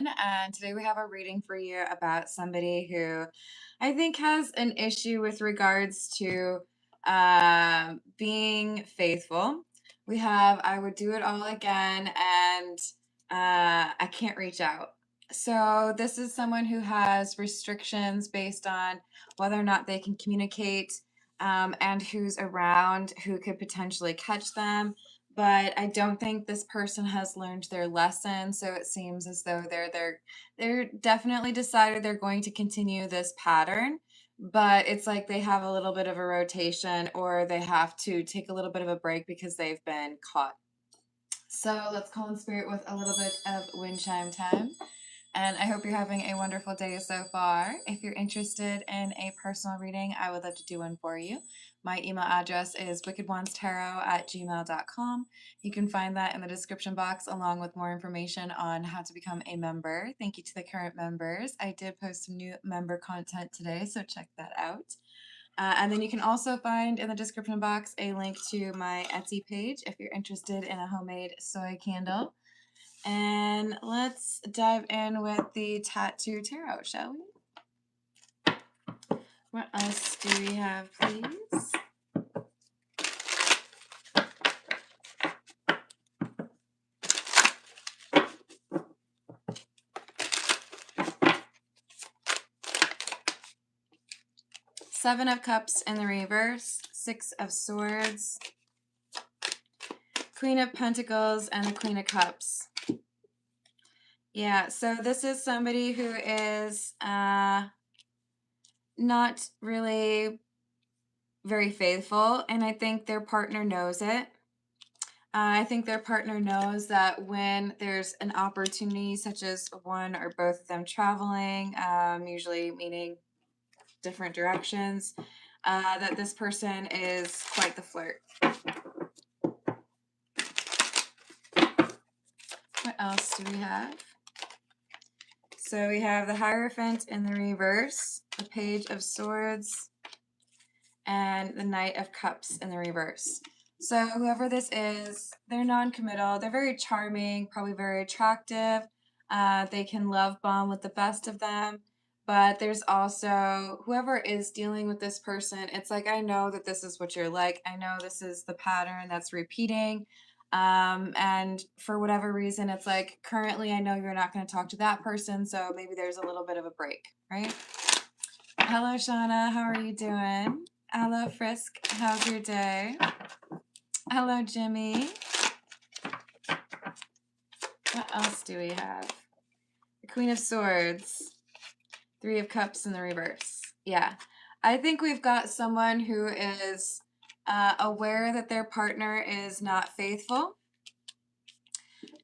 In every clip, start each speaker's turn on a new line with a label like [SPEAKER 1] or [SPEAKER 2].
[SPEAKER 1] And today we have a reading for you about somebody who I think has an issue with regards to being faithful. We have I would do it all again, and I can't reach out. So, this is someone who has restrictions based on whether or not they can communicate, and who's around who could potentially catch them, but I don't think this person has learned their lesson. So it seems as though they're definitely decided they're going to continue this pattern, but it's like they have a little bit of a rotation or they have to take a little bit of a break because they've been caught. So let's call in spirit with a little bit of wind chime time. And I hope you're having a wonderful day so far. If you're interested in a personal reading, I would love to do one for you. My email address is wickedonestarot@gmail.com. You can find that in the description box along with more information on how to become a member. Thank you to the current members. I did post some new member content today, so check that out. And then you can also find in the description box a link to my Etsy page if you're interested in a homemade soy candle. And let's dive in with the tattoo tarot, shall we? What else do we have, please? Seven of Cups in the reverse, Six of Swords, Queen of Pentacles, and the Queen of Cups. Yeah, so this is somebody who is not really very faithful, and I think their partner knows it. I think their partner knows that when there's an opportunity, such as one or both of them traveling, usually meaning different directions, that this person is quite the flirt. What else do we have? So we have the Hierophant in the reverse, the Page of Swords, and the Knight of Cups in the reverse. So whoever this is, they're non-committal. They're very charming, probably very attractive. They can love bomb with the best of them. But there's also whoever is dealing with this person, it's like, I know that this is what you're like. I know this is the pattern that's repeating. And for whatever reason, it's like, currently, I know you're not going to talk to that person. So maybe there's a little bit of a break, right? Hello, Shauna. How are you doing? Hello, Frisk. How's your day? Hello, Jimmy. What else do we have? The Queen of Swords. Three of Cups in the reverse. Yeah. I think we've got someone who is aware that their partner is not faithful.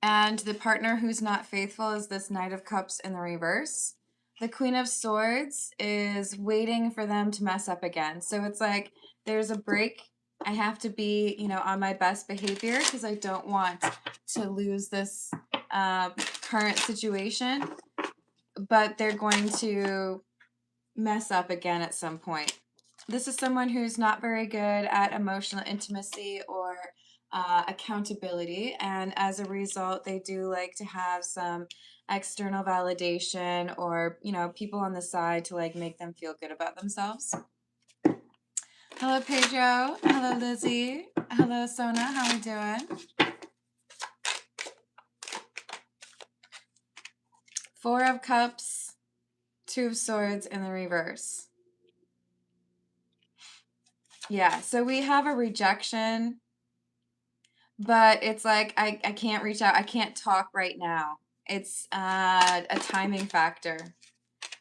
[SPEAKER 1] And the partner who's not faithful is this Knight of Cups in the reverse. The Queen of Swords is waiting for them to mess up again. So it's like there's a break. I have to be, on my best behavior because I don't want to lose this current situation. But they're going to mess up again at some point. This is someone who's not very good at emotional intimacy or accountability, and as a result, they do like to have some external validation or people on the side to like make them feel good about themselves. Hello, Pedro. Hello, Lizzie. Hello, Sona. How are we doing? Four of Cups, Two of Swords in the reverse. Yeah, so we have a rejection, but it's like I can't reach out. I can't talk right now. It's a timing factor.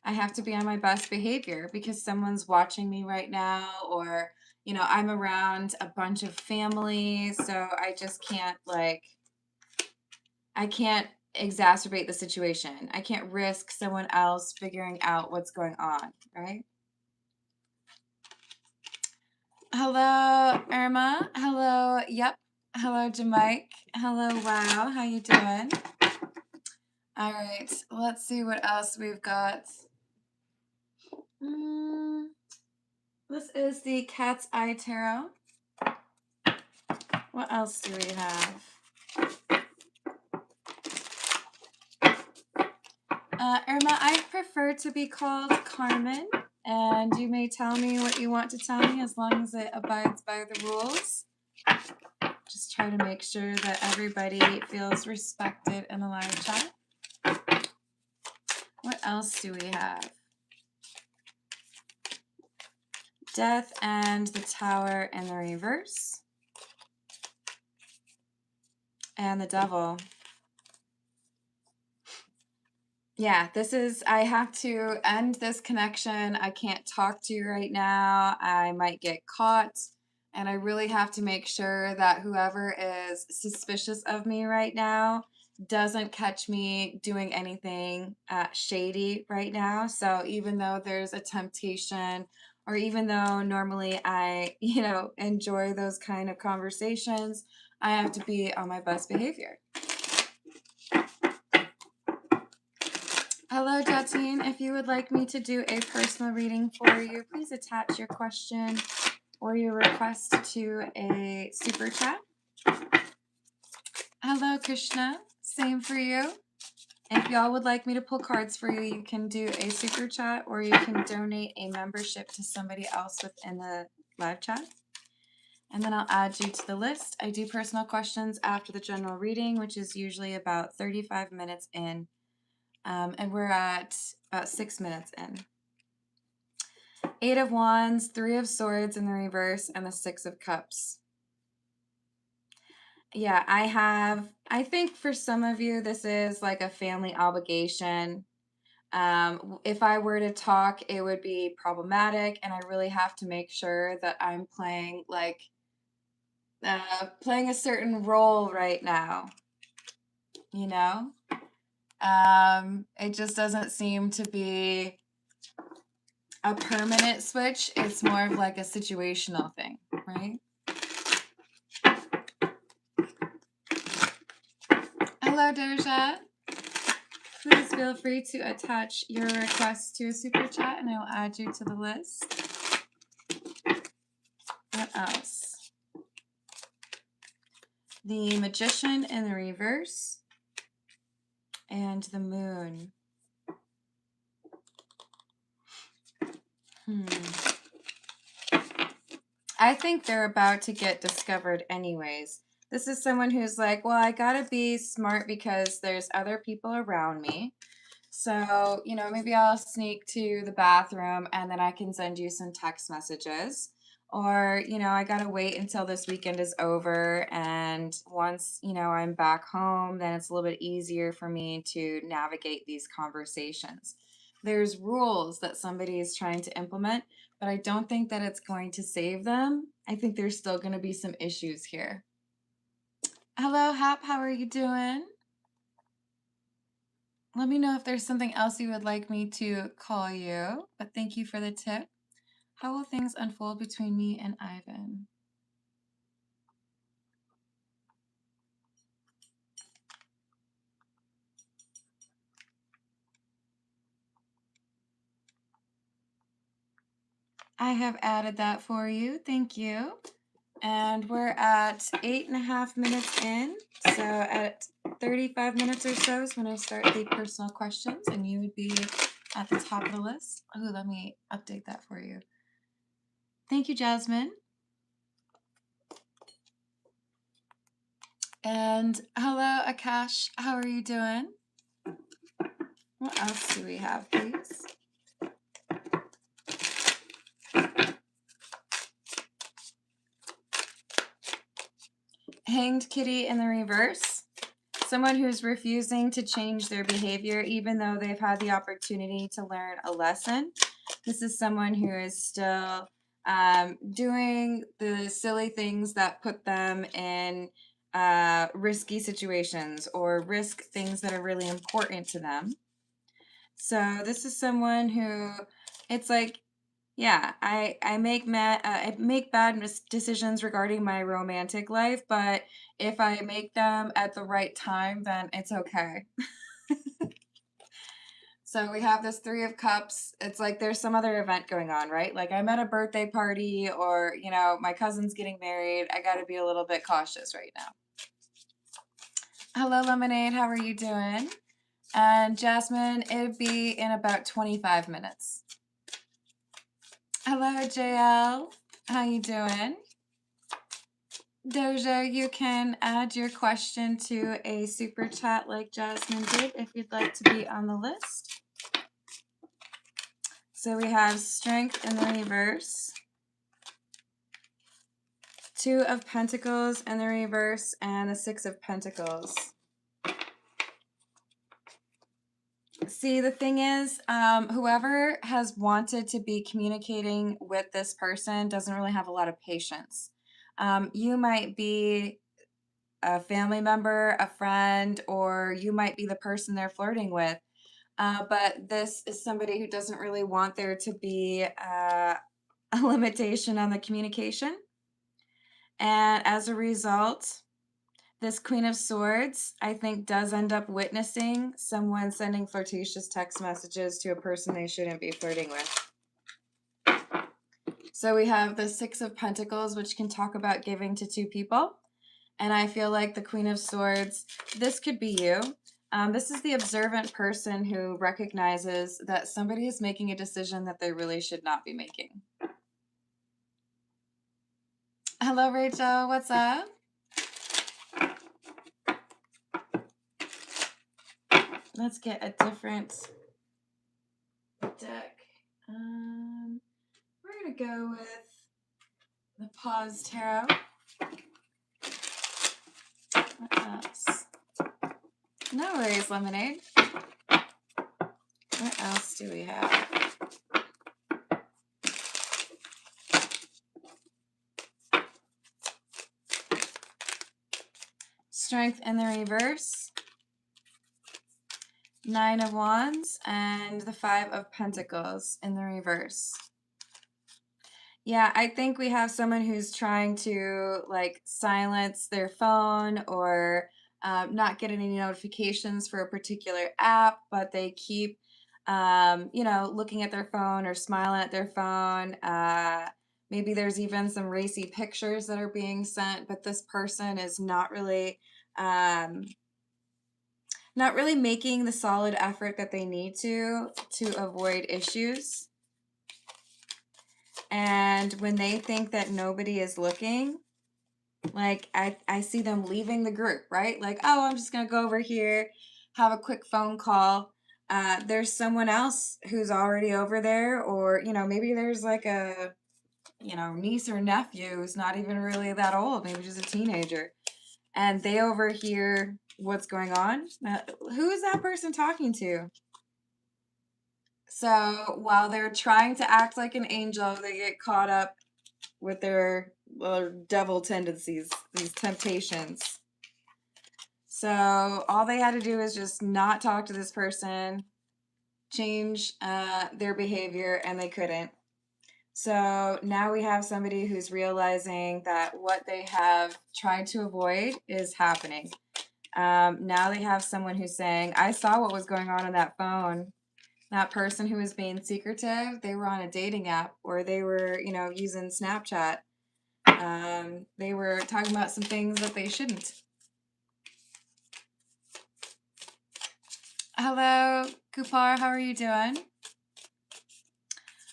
[SPEAKER 1] I have to be on my best behavior because someone's watching me right now, or I'm around a bunch of family, so I just can't I can't exacerbate the situation. I can't risk someone else figuring out what's going on, right? Hello, Irma. Hello, yep. Hello, Jamike. Hello, wow. How you doing? All right, let's see what else we've got. This is the Cat's Eye Tarot. What else do we have? Irma, I prefer to be called Carmen, and you may tell me what you want to tell me as long as it abides by the rules. Just try to make sure that everybody feels respected in the live chat. What else do we have? Death and the Tower in the reverse. And the Devil. Yeah, I have to end this connection. I can't talk to you right now. I might get caught. And I really have to make sure that whoever is suspicious of me right now doesn't catch me doing anything shady right now. So even though there's a temptation, or even though normally I, enjoy those kind of conversations, I have to be on my best behavior. Hello, Jatine. If you would like me to do a personal reading for you, please attach your question or your request to a super chat. Hello, Krishna. Same for you. If y'all would like me to pull cards for you, you can do a super chat or you can donate a membership to somebody else within the live chat. And then I'll add you to the list. I do personal questions after the general reading, which is usually about 35 minutes in. And we're at about 6 minutes in. 8 of Wands, 3 of Swords in the reverse, and the 6 of Cups. Yeah, I think for some of you, this is like a family obligation. If I were to talk, it would be problematic, and I really have to make sure that I'm playing a certain role right now. It just doesn't seem to be a permanent switch. It's more of like a situational thing, right? Hello, Derja. Please feel free to attach your request to a super chat and I will add you to the list. What else? The Magician in the reverse and the Moon. I think they're about to get discovered anyways. This is someone who's like, well, I gotta be smart because there's other people around me. So, maybe I'll sneak to the bathroom and then I can send you some text messages. Or, I gotta wait until this weekend is over. And once, I'm back home, then it's a little bit easier for me to navigate these conversations. There's rules that somebody is trying to implement, but I don't think that it's going to save them. I think there's still going to be some issues here. Hello, Hap. How are you doing? Let me know if there's something else you would like me to call you, but thank you for the tip. How will things unfold between me and Ivan? I have added that for you. Thank you. And we're at 8.5 minutes in. So at 35 minutes or so is when I start the personal questions, and you would be at the top of the list. Oh, let me update that for you. Thank you, Jasmine. And hello, Akash. How are you doing? What else do we have, please? Hanged Kitty in the reverse. Someone who's refusing to change their behavior even though they've had the opportunity to learn a lesson. This is someone who is still doing the silly things that put them in risky situations or risk things that are really important to them. So this is someone who, it's like, yeah, I make bad decisions regarding my romantic life, but if I make them at the right time, then it's okay. So we have this 3 of Cups. It's like there's some other event going on, right? Like I'm at a birthday party or, my cousin's getting married. I got to be a little bit cautious right now. Hello, Lemonade. How are you doing? And Jasmine, it'd be in about 25 minutes. Hello, JL. How you doing? Doja, you can add your question to a super chat like Jasmine did if you'd like to be on the list. So we have Strength in the reverse, Two of Pentacles in the reverse, and the Six of Pentacles. See, the thing is, whoever has wanted to be communicating with this person doesn't really have a lot of patience. You might be a family member, a friend, or you might be the person they're flirting with. But this is somebody who doesn't really want there to be a limitation on the communication. And as a result, this Queen of Swords, I think, does end up witnessing someone sending flirtatious text messages to a person they shouldn't be flirting with. So we have the Six of Pentacles, which can talk about giving to two people. And I feel like the Queen of Swords, this could be you. This is the observant person who recognizes that somebody is making a decision that they really should not be making. Hello, Rachel. What's up? Let's get a different deck. We're going to go with the Pause Tarot. What else? No worries, Lemonade. What else do we have? Strength in the reverse, Nine of Wands, and the Five of Pentacles in the reverse. Yeah, I think we have someone who's trying to like silence their phone or not get any notifications for a particular app, but they keep, looking at their phone or smiling at their phone. Maybe there's even some racy pictures that are being sent, but this person is not really making the solid effort that they need to avoid issues. And when they think that nobody is looking, like I see them leaving the group, right? Like, oh, I'm just going to go over here, have a quick phone call. There's someone else who's already over there, or, maybe there's like a, niece or nephew who's not even really that old, maybe just a teenager. And they overhear what's going on. Who is that person talking to? So while they're trying to act like an angel, they get caught up with their devil tendencies, these temptations. So all they had to do is just not talk to this person, change their behavior, and they couldn't. So now we have somebody who's realizing that what they have tried to avoid is happening. Now they have someone who's saying, I saw what was going on that phone. That person who was being secretive, they were on a dating app, or they were, using Snapchat. They were talking about some things that they shouldn't. Hello, Kupar, how are you doing?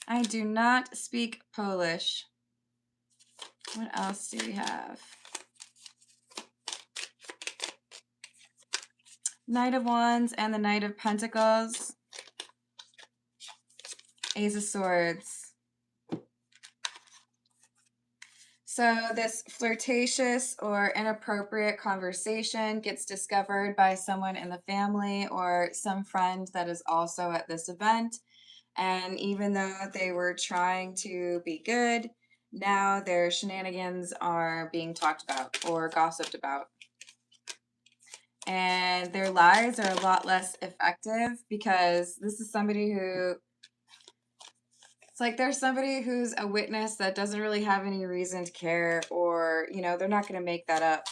[SPEAKER 1] I do not speak Polish. What else do we have? Knight of Wands and the Knight of Pentacles. Ace of Swords. So this flirtatious or inappropriate conversation gets discovered by someone in the family or some friend that is also at this event. And even though they were trying to be good, now their shenanigans are being talked about or gossiped about. And their lies are a lot less effective because this is somebody who, it's like there's somebody who's a witness that doesn't really have any reason to care, or, they're not going to make that up.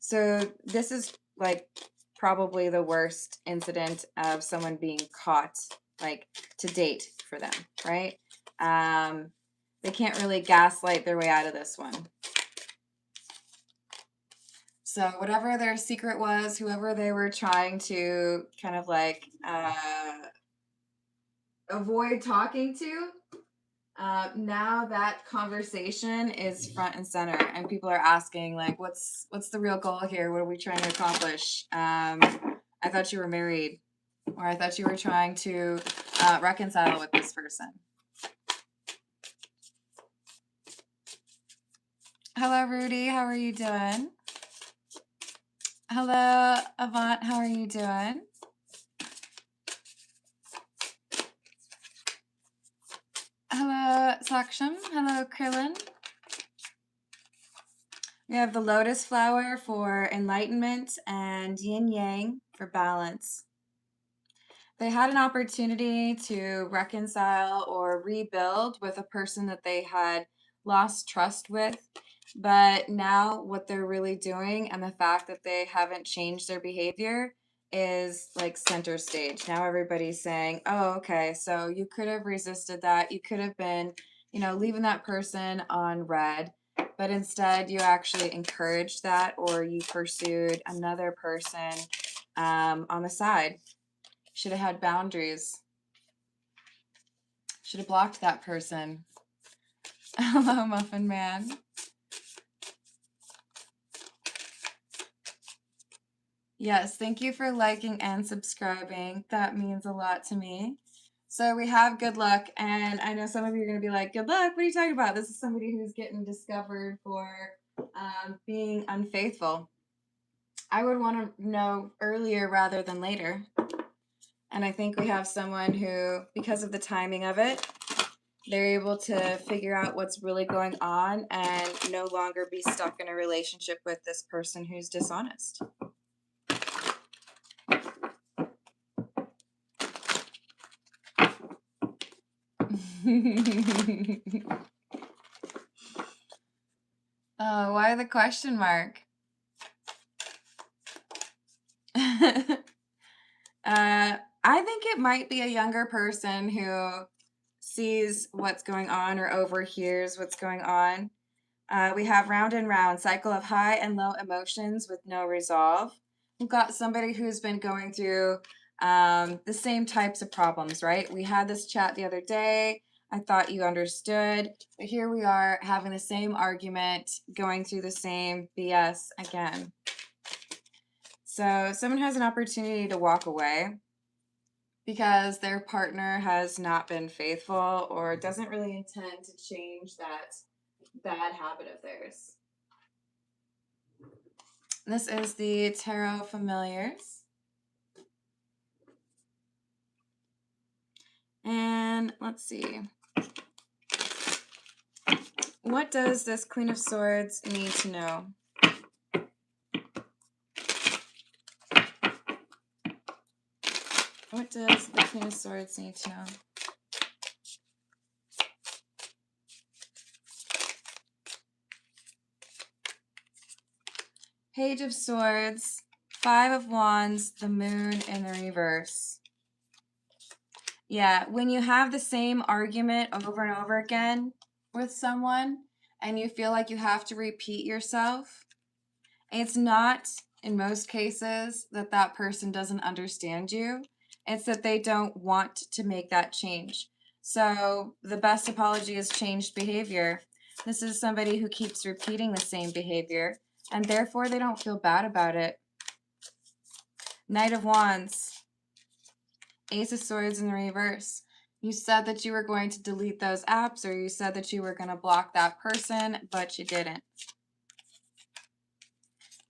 [SPEAKER 1] So this is like probably the worst incident of someone being caught, like to date for them, right? They can't really gaslight their way out of this one. So whatever their secret was, whoever they were trying to kind of like avoid talking to, now that conversation is front and center, and people are asking like, what's the real goal here? What are we trying to accomplish? I thought you were married, or I thought you were trying to reconcile with this person. Hello, Rudy. How are you doing? Hello, Avant. How are you doing? Hello, Saksham. Hello, Krillin. We have the lotus flower for enlightenment and yin yang for balance. They had an opportunity to reconcile or rebuild with a person that they had lost trust with. But now what they're really doing, and the fact that they haven't changed their behavior, is like center stage. Now everybody's saying, oh, okay, so you could have resisted that. You could have been, leaving that person on red. But instead, you actually encouraged that, or you pursued another person on the side. Should have had boundaries. Should have blocked that person. Hello, Muffin Man. Yes, thank you for liking and subscribing. That means a lot to me. So we have good luck, and I know some of you are going to be like, good luck? What are you talking about? This is somebody who's getting discovered for being unfaithful. I would want to know earlier rather than later. And I think we have someone who, because of the timing of it, they're able to figure out what's really going on and no longer be stuck in a relationship with this person who's dishonest. Oh, why the question mark? I think it might be a younger person who sees what's going on or overhears what's going on. We have round and round, cycle of high and low emotions with no resolve. We've got somebody who's been going through the same types of problems, right? We had this chat the other day. I thought you understood, but here we are having the same argument, going through the same BS again. So someone has an opportunity to walk away because their partner has not been faithful or doesn't really intend to change that bad habit of theirs. This is the Tarot Familiars. And let's see. What does this Queen of Swords need to know? What does the Queen of Swords need to know? Page of Swords, Five of Wands, the Moon in the reverse. Yeah, when you have the same argument over and over again with someone and you feel like you have to repeat yourself, it's not, in most cases, that that person doesn't understand you. It's that they don't want to make that change. So the best apology is changed behavior. This is somebody who keeps repeating the same behavior, and therefore they don't feel bad about it. Knight of Wands, Ace of Swords in the reverse. You said that you were going to delete those apps, or you said that you were going to block that person, but you didn't.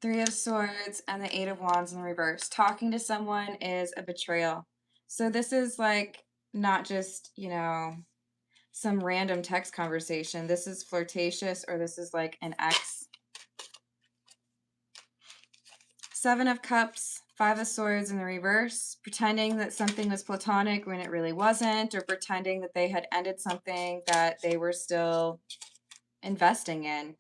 [SPEAKER 1] Three of Swords and the Eight of Wands in the reverse. Talking to someone is a betrayal. So this is like not just, some random text conversation. This is flirtatious, or this is like an ex. Seven of Cups, Five of Swords in the reverse. Pretending that something was platonic when it really wasn't, or pretending that they had ended something that they were still investing in.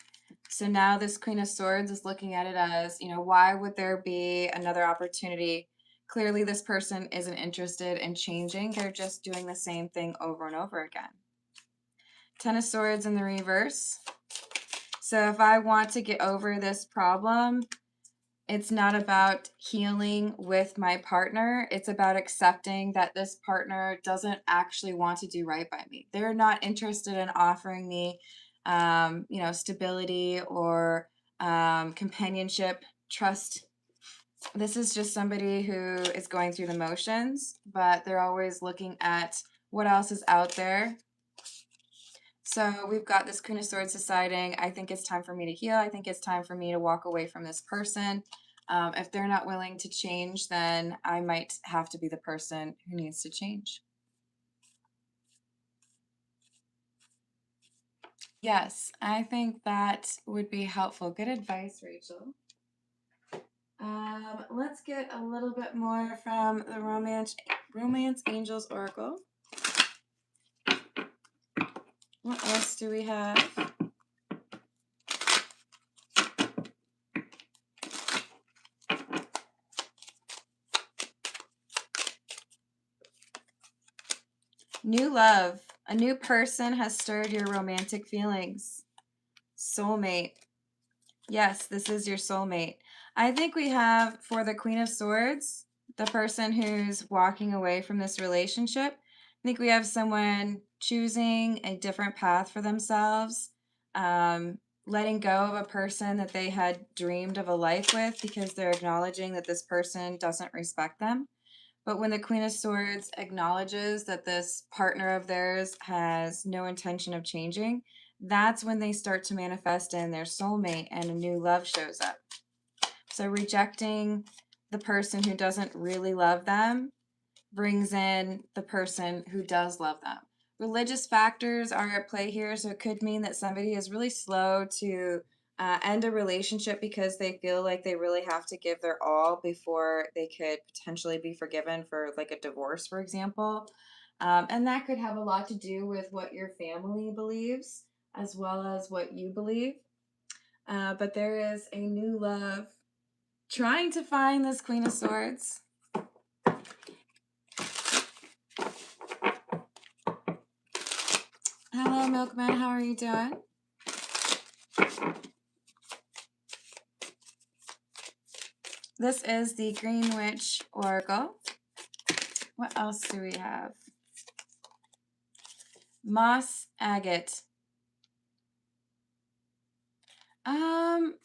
[SPEAKER 1] So now this Queen of Swords is looking at it as, why would there be another opportunity? Clearly this person isn't interested in changing. They're just doing the same thing over and over again. Ten of Swords in the reverse. So if I want to get over this problem, It's not about healing with my partner. It's about accepting that this partner doesn't actually want to do right by me. They're not interested in offering me, stability or companionship, trust. This is just somebody who is going through the motions, but they're always looking at what else is out there. So we've got this Queen of Swords deciding, I think it's time for me to heal. I think it's time for me to walk away from this person. If they're not willing to change, then I might have to be the person who needs to change. Yes, I think that would be helpful. Good advice, Rachel. Let's get a little bit more from the Romance Angels Oracle. What else do we have? New love. A new person has stirred your romantic feelings. Soulmate. Yes, this is your soulmate. I think we have, for the Queen of Swords, the person who's walking away from this relationship, I think we have someone choosing a different path for themselves, letting go of a person that they had dreamed of a life with because they're acknowledging that this person doesn't respect them. But when the Queen of Swords acknowledges that this partner of theirs has no intention of changing, that's when they start to manifest in their soulmate and a new love shows up. So rejecting the person who doesn't really love them brings in the person who does love them. Religious factors are at play here, so it could mean that somebody is really slow to end a relationship because they feel like they really have to give their all before they could potentially be forgiven for like a divorce, for example. And that could have a lot to do with what your family believes as well as what you believe. But there is a new love trying to find this Queen of Swords. Hello, Milkman. How are you doing? This is the Green Witch Oracle. What else do we have? Moss Agate. I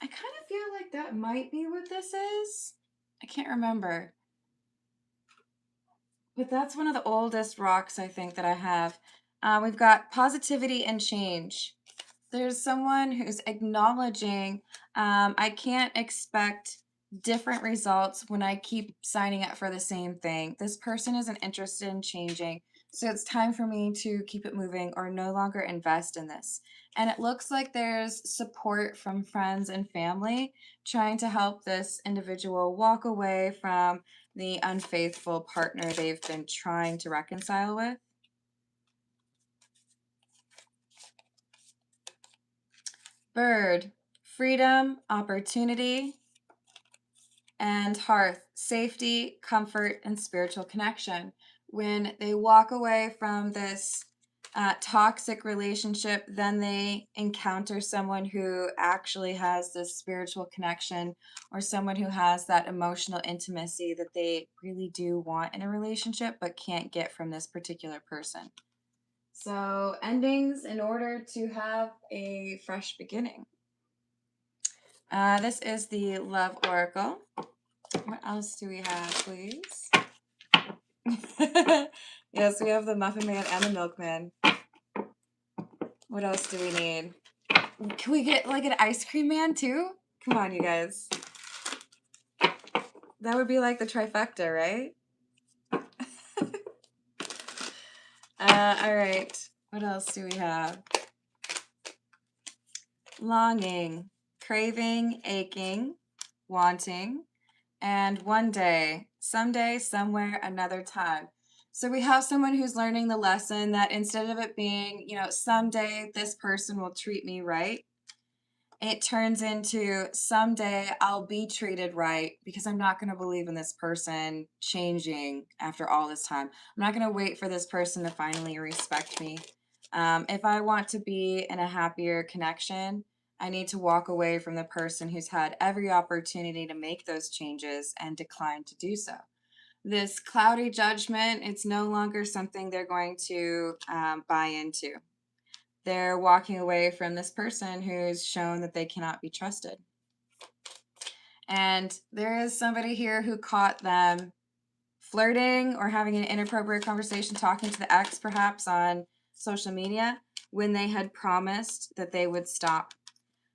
[SPEAKER 1] kind of feel like that might be what this is. I can't remember. But that's one of the oldest rocks I think that I have. We've got positivity and change. There's someone who's acknowledging I can't expect different results when I keep signing up for the same thing. This person isn't interested in changing, so it's time for me to keep it moving or no longer invest in this. And it looks like there's support from friends and family trying to help this individual walk away from the unfaithful partner they've been trying to reconcile with. Bird, freedom, opportunity, and hearth, safety, comfort, and spiritual connection. When they walk away from this toxic relationship, then they encounter someone who actually has this spiritual connection or someone who has that emotional intimacy that they really do want in a relationship but can't get from this particular person. So, endings in order to have a fresh beginning. This is the Love Oracle. What else do we have, please? Yes, we have the Muffin Man and the Milkman. What else do we need? Can we get like an ice cream man too? Come on, you guys. That would be like the trifecta, right? All right. What else do we have? Longing, craving, aching, wanting, and one day, someday, somewhere, another time. So we have someone who's learning the lesson that instead of it being, someday this person will treat me right, it turns into someday I'll be treated right because I'm not going to believe in this person changing after all this time. I'm not going to wait for this person to finally respect me. If I want to be in a happier connection, I need to walk away from the person who's had every opportunity to make those changes and declined to do so. This cloudy judgment, it's no longer something they're going to buy into. They're walking away from this person who's shown that they cannot be trusted. And there is somebody here who caught them flirting or having an inappropriate conversation, talking to the ex perhaps on social media when they had promised that they would stop.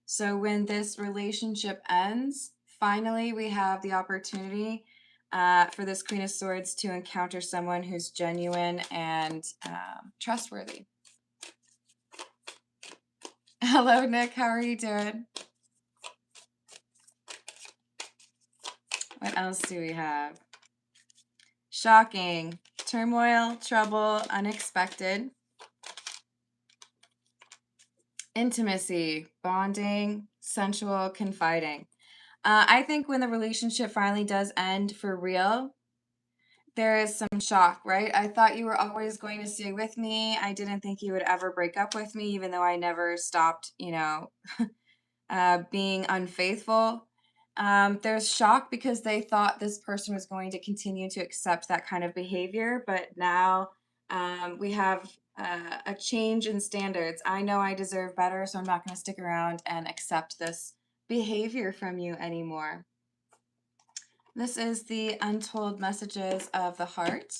[SPEAKER 1] So when this relationship ends, finally we have the opportunity for this Queen of Swords to encounter someone who's genuine and trustworthy. Hello, Nick. How are you doing? What else do we have? Shocking. Turmoil, trouble, unexpected. Intimacy, bonding, sensual, confiding. I think when the relationship finally does end for real, there is some shock, right? I thought you were always going to stay with me. I didn't think you would ever break up with me, even though I never stopped, being unfaithful. There's shock because they thought this person was going to continue to accept that kind of behavior, but now we have a change in standards. I know I deserve better, so I'm not going to stick around and accept this behavior from you anymore. This is the untold messages of the heart.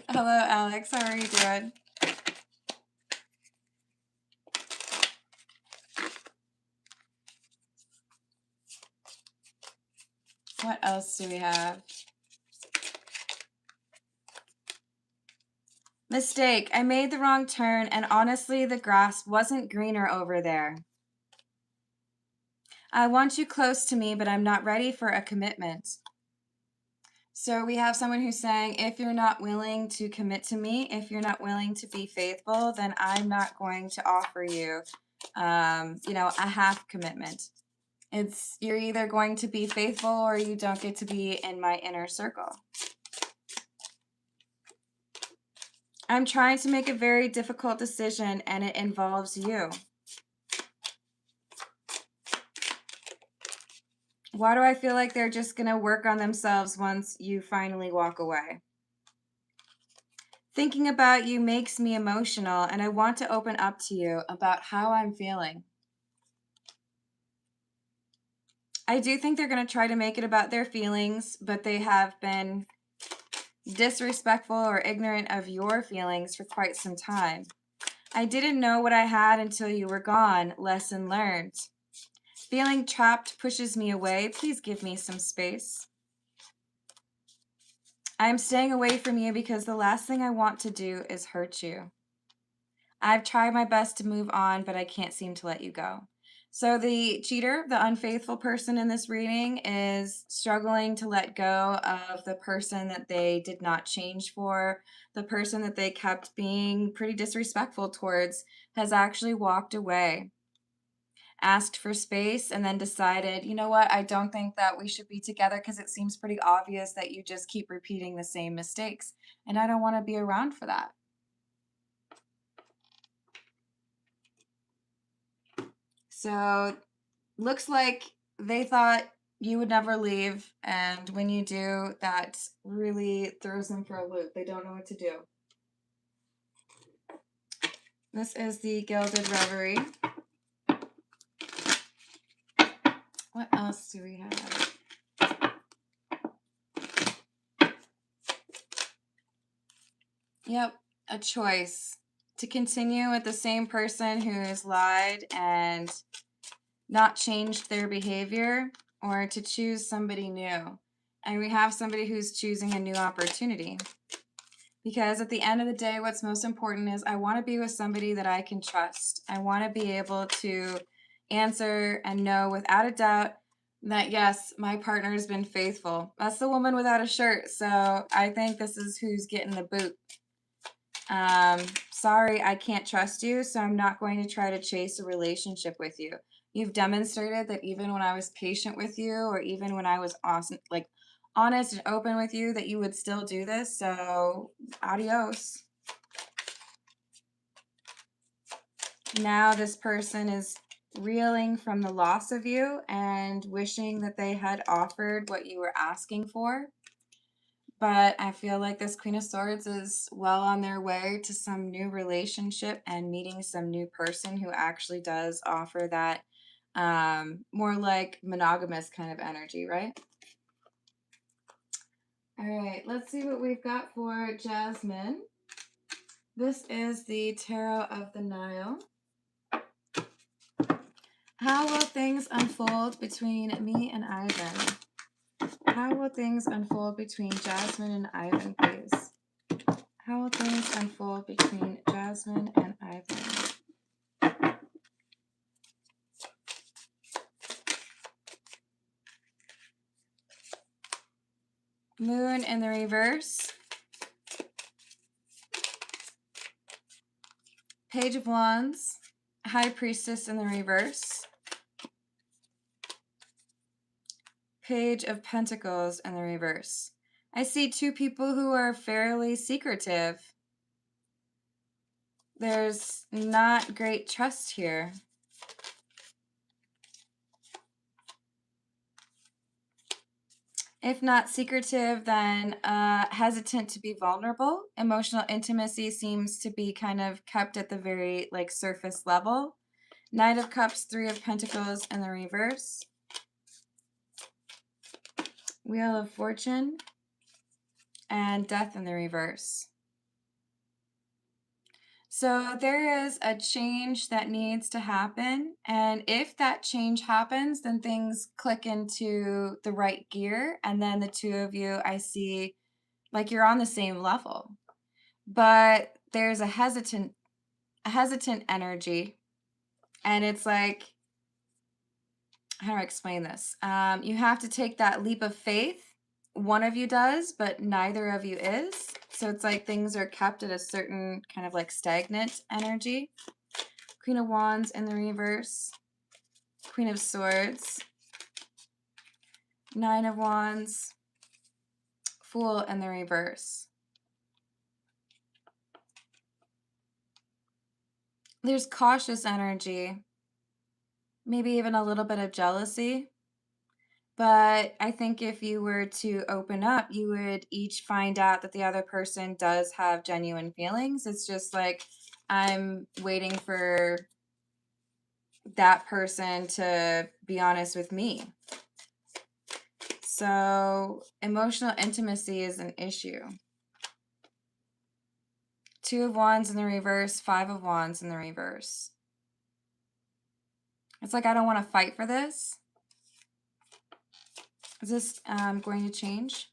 [SPEAKER 1] Hello, Alex. How are you doing? What else do we have? Mistake. I made the wrong turn, and honestly, the grass wasn't greener over there. I want you close to me, but I'm not ready for a commitment. So we have someone who's saying, if you're not willing to commit to me, if you're not willing to be faithful, then I'm not going to offer you, a half commitment. You're either going to be faithful or you don't get to be in my inner circle. I'm trying to make a very difficult decision and it involves you. Why do I feel like they're just going to work on themselves once you finally walk away? Thinking about you makes me emotional and I want to open up to you about how I'm feeling. I do think they're going to try to make it about their feelings, but they have been disrespectful or ignorant of your feelings for quite some time. I didn't know what I had until you were gone. Lesson learned. Feeling trapped pushes me away. Please give me some space. I'm staying away from you because the last thing I want to do is hurt you. I've tried my best to move on, but I can't seem to let you go. So the cheater, the unfaithful person in this reading, is struggling to let go of the person that they did not change for. The person that they kept being pretty disrespectful towards has actually walked away, asked for space, and then decided, you know what, I don't think that we should be together because it seems pretty obvious that you just keep repeating the same mistakes. And I don't want to be around for that. So looks like they thought you would never leave, and when you do, that really throws them for a loop. They don't know what to do. This is the Gilded Reverie. What else do we have? Yep, a choice. To continue with the same person who has lied and not changed their behavior, or to choose somebody new. And we have somebody who's choosing a new opportunity. Because at the end of the day, what's most important is I want to be with somebody that I can trust. I want to be able to answer and know without a doubt that, yes, my partner has been faithful. That's the woman without a shirt. So I think this is who's getting the boot. Sorry, I can't trust you, so I'm not going to try to chase a relationship with you. You've demonstrated that even when I was patient with you, or even when I was honest and open with you that you would still do this. So adios. Now this person is reeling from the loss of you and wishing that they had offered what you were asking for. But I feel like this Queen of Swords is well on their way to some new relationship and meeting some new person who actually does offer that more like monogamous kind of energy, right? All right, let's see what we've got for Jasmine. This is the Tarot of the Nile. How will things unfold between me and Ivan? How will things unfold between Jasmine and Ivan, please? How will things unfold between Jasmine and Ivan? Moon in the reverse. Page of Wands. High Priestess in the reverse. Page of Pentacles in the reverse. I see two people who are fairly secretive. There's not great trust here. If not secretive, then hesitant to be vulnerable. Emotional intimacy seems to be kind of kept at the very surface level. Knight of Cups, Three of Pentacles in the reverse. Wheel of Fortune and Death in the reverse. So there is a change that needs to happen, and if that change happens, then things click into the right gear, and then the two of you, I see like you're on the same level. But there's a hesitant energy, and it's like, how do I explain this? You have to take that leap of faith. One of you does, but neither of you is. So it's like things are kept at a certain kind of stagnant energy. Queen of Wands in the reverse. Queen of Swords. Nine of Wands. Fool in the reverse. There's cautious energy. Maybe even a little bit of jealousy. But I think if you were to open up, you would each find out that the other person does have genuine feelings. It's just like, I'm waiting for that person to be honest with me. So emotional intimacy is an issue. Two of Wands in the reverse, Five of Wands in the reverse. It's like, I don't want to fight for this. Is this going to change?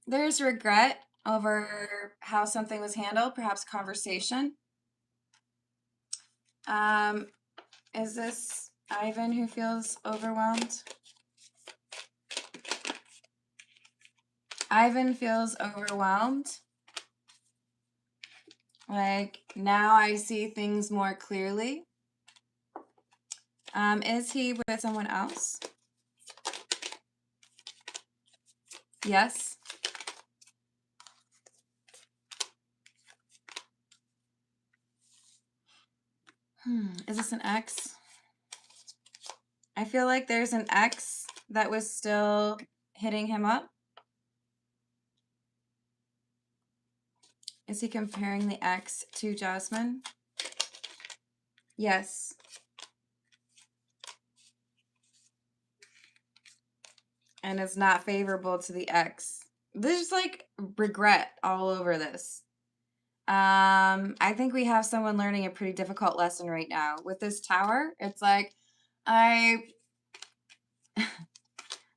[SPEAKER 1] There's regret over how something was handled, perhaps conversation. Is this Ivan who feels overwhelmed? Ivan feels overwhelmed. Like, now I see things more clearly. Is he with someone else? Yes. Is this an ex? I feel like there's an ex that was still hitting him up. Is he comparing the ex to Jasmine? Yes. And it's not favorable to the ex. There's regret all over this. I think we have someone learning a pretty difficult lesson right now. With this Tower, it's like, I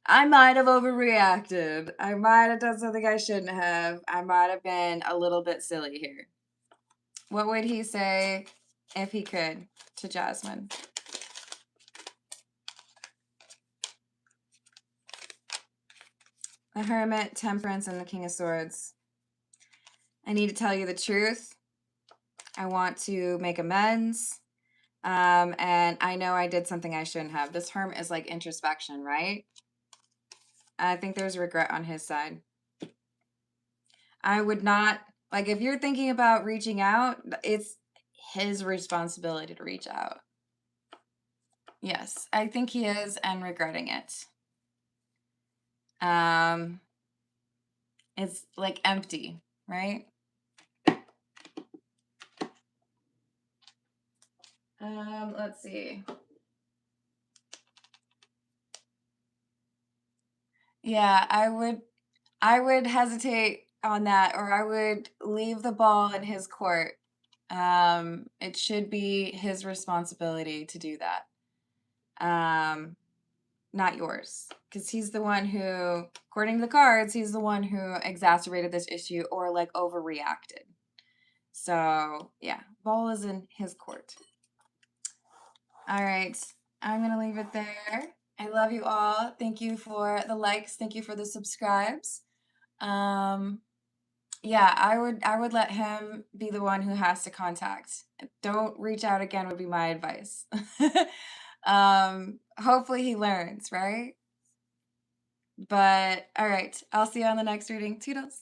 [SPEAKER 1] might have overreacted. I might have done something I shouldn't have. I might have been a little bit silly here. What would he say if he could to Jasmine? The Hermit, Temperance, and the King of Swords. I need to tell you the truth. I want to make amends. And I know I did something I shouldn't have. This Hermit is like introspection, right? I think there's regret on his side. I would not, like, if you're thinking about reaching out, it's his responsibility to reach out. Yes, I think he is, and regretting it. It's like empty, right? Let's see. Yeah, I would hesitate on that, or I would leave the ball in his court. It should be his responsibility to do that. Not yours, because he's the one who, according to the cards, he's the one who exacerbated this issue or like overreacted. So yeah, ball is in his court. All right, I'm gonna leave it there. I love you all. Thank you for the likes. Thank you for the subscribes. Yeah, I would let him be the one who has to contact. Don't reach out again would be my advice. Hopefully he learns, right? But all right, I'll see you on the next reading. Toodles.